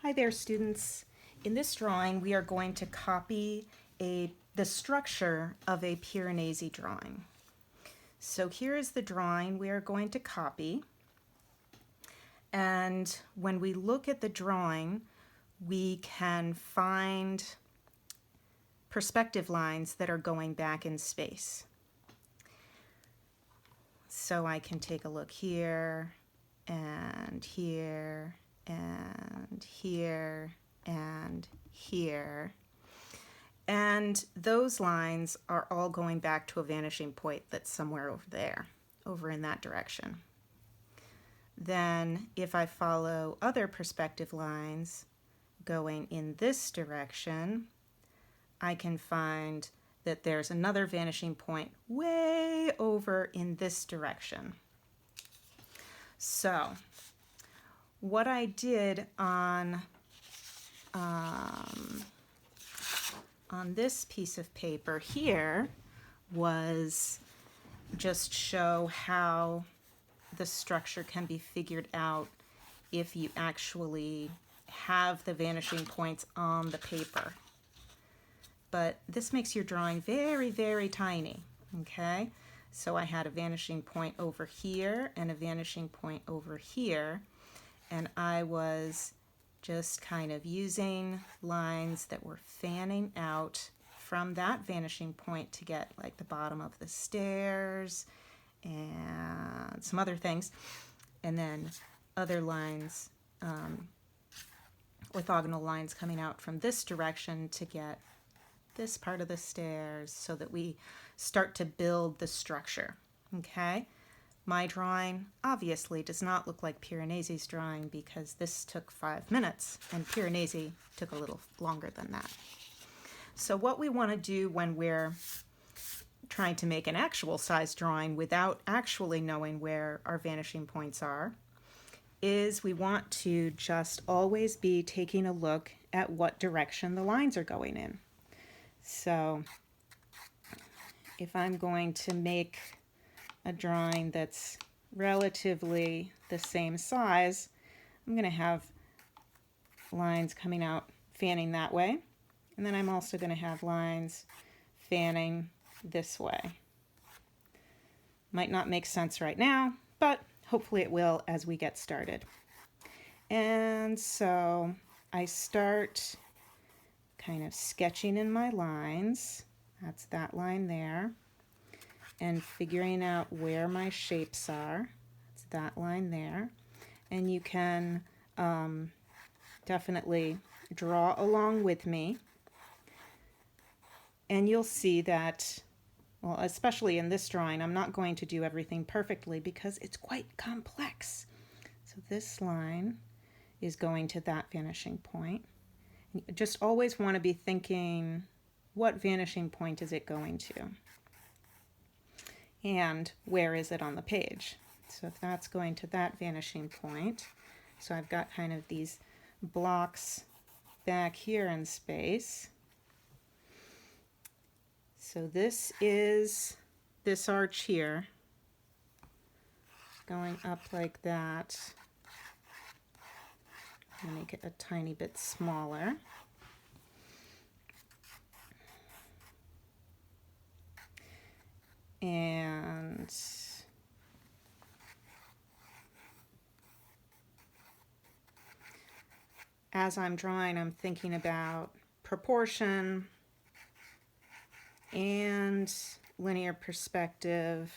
Hi there, students. In this drawing, we are going to copy the structure of a Piranesi drawing. So here is the drawing we are going to copy. And when we look at the drawing, we can find perspective lines that are going back in space. So I can take a look here, and here, and here, and here. And those lines are all going back to a vanishing point that's somewhere over there, over in that direction. Then if I follow other perspective lines going in this direction, I can find that there's another vanishing point way over in this direction. So what I did on this piece of paper here was just show how the structure can be figured out if you actually have the vanishing points on the paper. But this makes your drawing very, very tiny, okay? So I had a vanishing point over here and a vanishing point over here, and I was just kind of using lines that were fanning out from that vanishing point to get like the bottom of the stairs and some other things, and then other lines, orthogonal lines coming out from this direction to get this part of the stairs so that we start to build the structure, okay? My drawing obviously does not look like Piranesi's drawing because this took 5 minutes and Piranesi took a little longer than that. So what we want to do when we're trying to make an actual size drawing without actually knowing where our vanishing points are is we want to just always be taking a look at what direction the lines are going in. So if I'm going to make a drawing that's relatively the same size, I'm going to have lines coming out fanning that way, and then I'm also going to have lines fanning this way. Might not make sense right now, but hopefully it will as we get started. And so I start kind of sketching in my lines. That's that line there. And figuring out where my shapes are. It's that line there. And you can definitely draw along with me. And you'll see that, well, especially in this drawing, I'm not going to do everything perfectly because it's quite complex. So this line is going to that vanishing point. You just always want to be thinking, what vanishing point is it going to? And where is it on the page? So if that's going to that vanishing point, so I've got kind of these blocks back here in space. So this is this arch here, going up like that. I'll make it a tiny bit smaller. And as I'm drawing, I'm thinking about proportion and linear perspective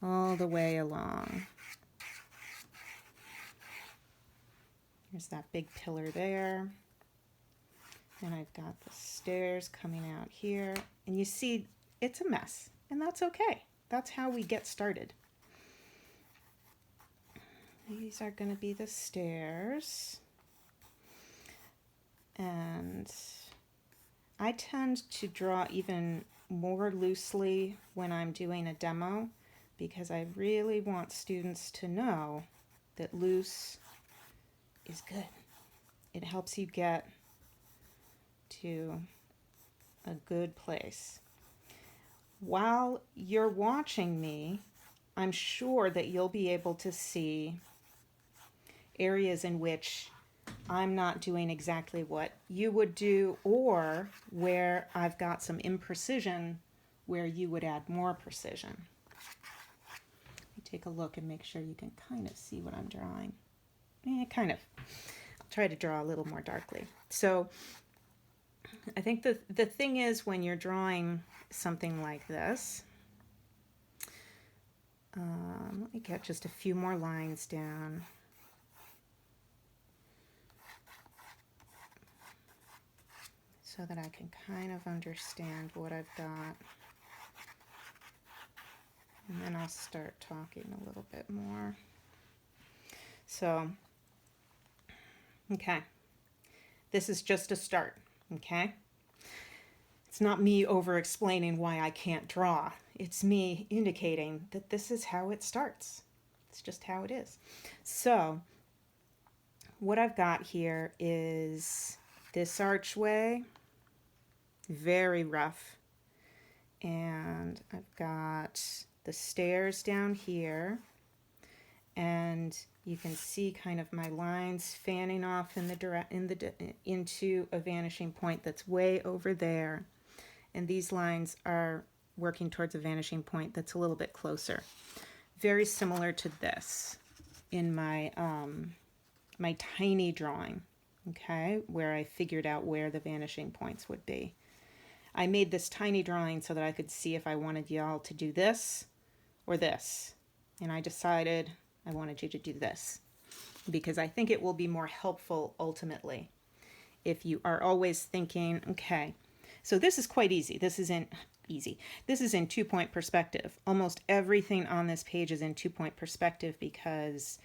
all the way along. There's that big pillar there. And I've got the stairs coming out here. And you see, it's a mess. And that's okay. That's how we get started. These are going to be the stairs. And I tend to draw even more loosely when I'm doing a demo because I really want students to know that loose is good. It helps you get to a good place. While you're watching me, I'm sure that you'll be able to see areas in which I'm not doing exactly what you would do, or where I've got some imprecision where you would add more precision. Take a look and make sure you can kind of see what I'm drawing. Kind of. I'll try to draw a little more darkly. So I think the thing is, when you're drawing something like this, let me get just a few more lines down. So that I can kind of understand what I've got. And then I'll start talking a little bit more. So, okay. This is just a start, okay? It's not me over-explaining why I can't draw. It's me indicating that this is how it starts. It's just how it is. So, what I've got here is this archway, very rough. And I've got the stairs down here, and you can see kind of my lines fanning off into a vanishing point that's way over there, and these lines are working towards a vanishing point that's a little bit closer. Very similar to this in my my tiny drawing, okay, where I figured out where the vanishing points would be. I made this tiny drawing so that I could see if I wanted y'all to do this or this. And I decided I wanted you to do this because I think it will be more helpful ultimately if you are always thinking, okay, so this is quite easy. This isn't easy. This is in 2-point perspective. Almost everything on this page is in 2-point perspective because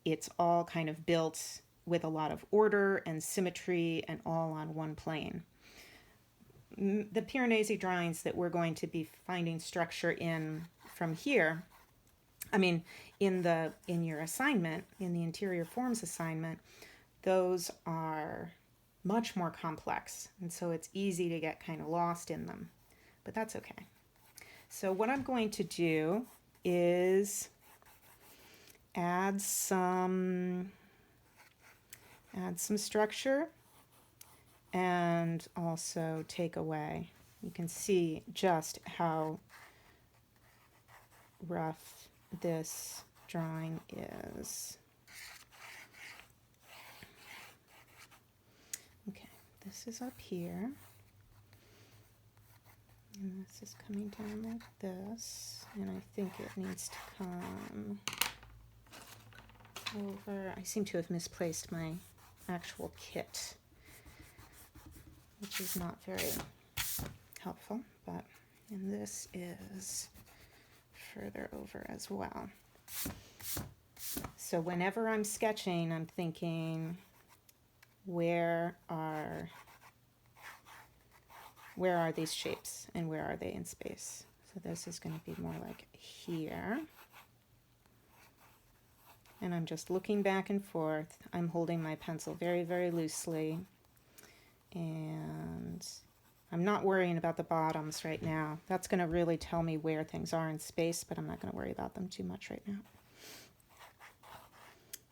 it's all kind of built with a lot of order and symmetry and all on one plane. The Piranesi drawings that we're going to be finding structure in from here, I mean, in your assignment, in the interior forms assignment, those are much more complex, and so it's easy to get kind of lost in them, but that's okay. So what I'm going to do is add some structure and also take away. You can see just how rough this drawing is. Okay, this is up here. And this is coming down like this. And I think it needs to come over. I seem to have misplaced my actual kit, which is not very helpful, but and this is further over as well. So whenever I'm sketching, I'm thinking, where are these shapes and where are they in space? So this is going to be more like here. And I'm just looking back and forth. I'm holding my pencil very, very loosely. And I'm not worrying about the bottoms right now. That's going to really tell me where things are in space, but I'm not going to worry about them too much right now.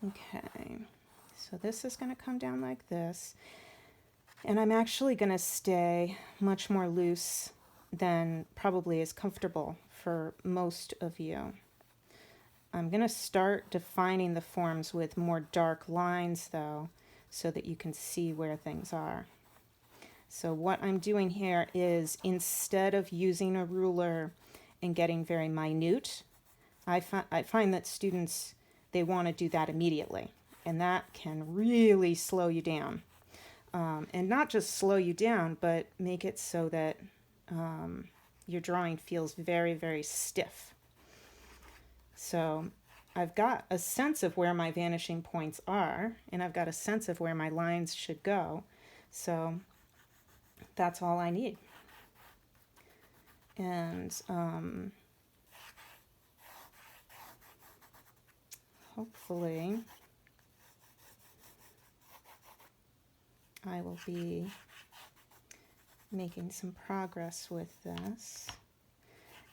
Okay, so this is going to come down like this. And I'm actually going to stay much more loose than probably is comfortable for most of you. I'm going to start defining the forms with more dark lines, though, so that you can see where things are. So what I'm doing here is, instead of using a ruler and getting very minute, I find that students, they want to do that immediately, and that can really slow you down. And not just slow you down, but make it so that your drawing feels very, very stiff. So I've got a sense of where my vanishing points are, and I've got a sense of where my lines should go. So that's all I need. And hopefully I will be making some progress with this.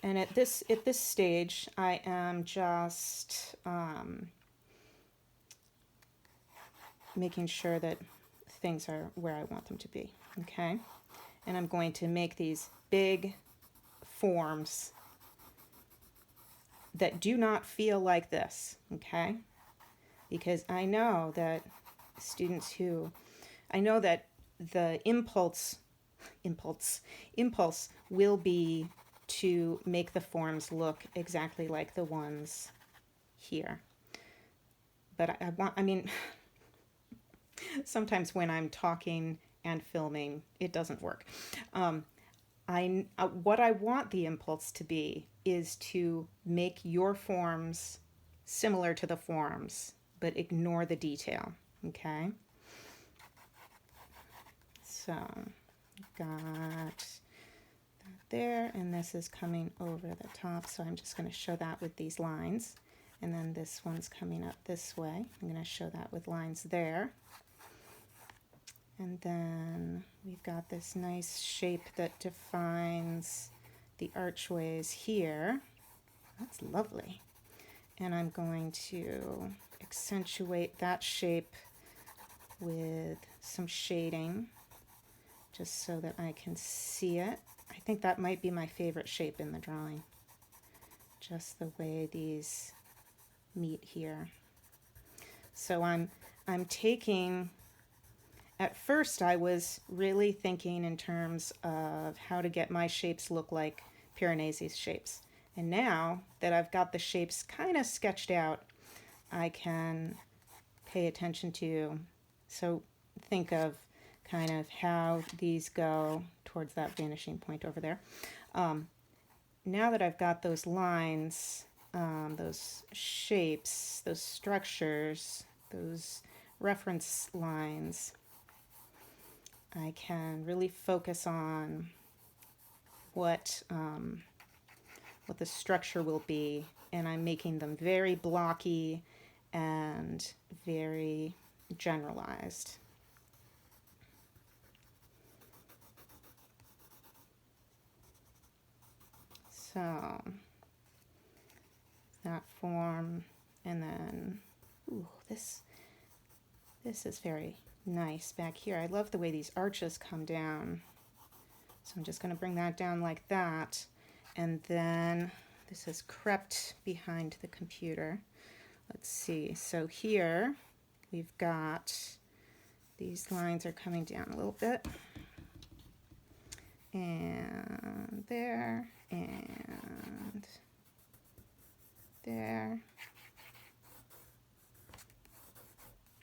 And at this stage, I am just making sure that things are where I want them to be, okay? And I'm going to make these big forms that do not feel like this, okay? Because I know that I know that the impulse will be to make the forms look exactly like the ones here. But I mean, sometimes when I'm talking and filming, it doesn't work. What I want the impulse to be is to make your forms similar to the forms, but ignore the detail, okay? So, got that there, and this is coming over the top, so I'm just going to show that with these lines. And then this one's coming up this way. I'm going to show that with lines there. And then we've got this nice shape that defines the archways here. That's lovely. And I'm going to accentuate that shape with some shading just so that I can see it. I think that might be my favorite shape in the drawing. Just the way these meet here. So I'm taking, at first I was really thinking in terms of how to get my shapes look like Piranesi's shapes. And now that I've got the shapes kind of sketched out, I can pay attention to, so think of kind of how these go towards that vanishing point over there. Now that I've got those lines, those shapes, those structures, those reference lines, I can really focus on what the structure will be, and I'm making them very blocky and very generalized. So that form, and then ooh, this is very nice back here. I love the way these arches come down. So I'm just going to bring that down like that, and then this has crept behind the computer. Let's see. So here we've got these lines are coming down a little bit, and there, and there.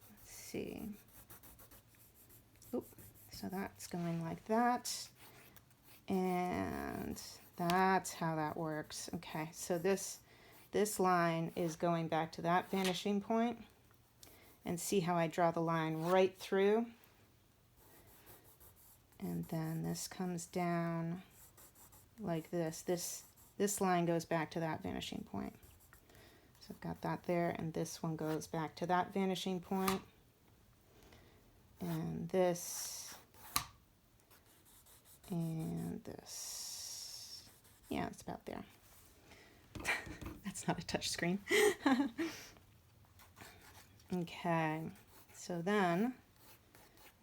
Let's see. Oop. So that's going like that, and that's how that works. Okay, so this line is going back to that vanishing point, and see how I draw the line right through, and then this comes down like this. This line goes back to that vanishing point. So I've got that there, and this one goes back to that vanishing point, and this, and this. Yeah, it's about there. That's not a touch screen. Okay, so then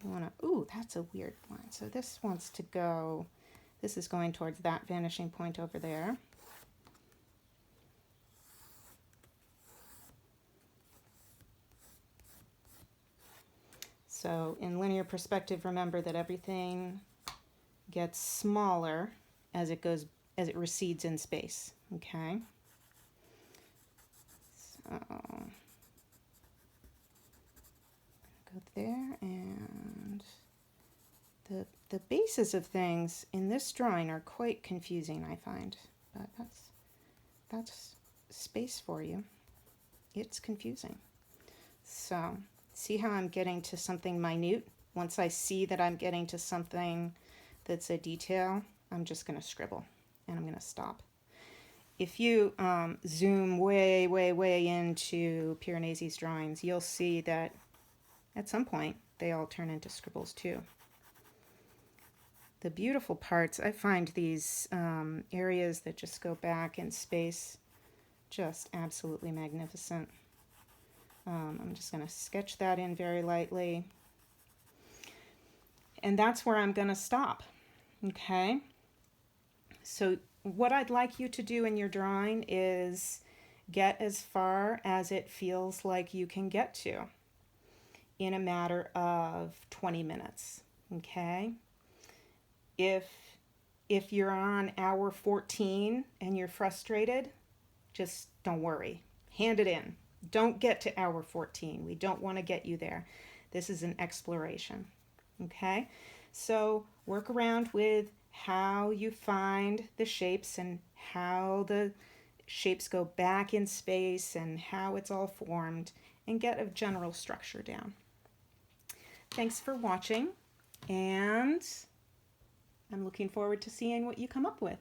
you want to, ooh, that's a weird line. So this wants to go, this is going towards that vanishing point over there. So in linear perspective, remember that everything gets smaller as it recedes in space, okay? So go there, and the bases of things in this drawing are quite confusing, I find, but that's space for you. It's confusing. So see how I'm getting to something minute? Once I see that I'm getting to something that's a detail, I'm just going to scribble, and I'm going to stop. If you zoom way, way, way into Piranesi's drawings, you'll see that at some point they all turn into scribbles too. The beautiful parts, I find these areas that just go back in space just absolutely magnificent. I'm just going to sketch that in very lightly. And that's where I'm going to stop. Okay? So what I'd like you to do in your drawing is get as far as it feels like you can get to in a matter of 20 minutes. Okay? If you're on hour 14 and you're frustrated, just don't worry. Hand it in. Don't get to hour 14. We don't want to get you there. This is an exploration. Okay? So work around with how you find the shapes and how the shapes go back in space and how it's all formed, and get a general structure down. Thanks for watching, and I'm looking forward to seeing what you come up with.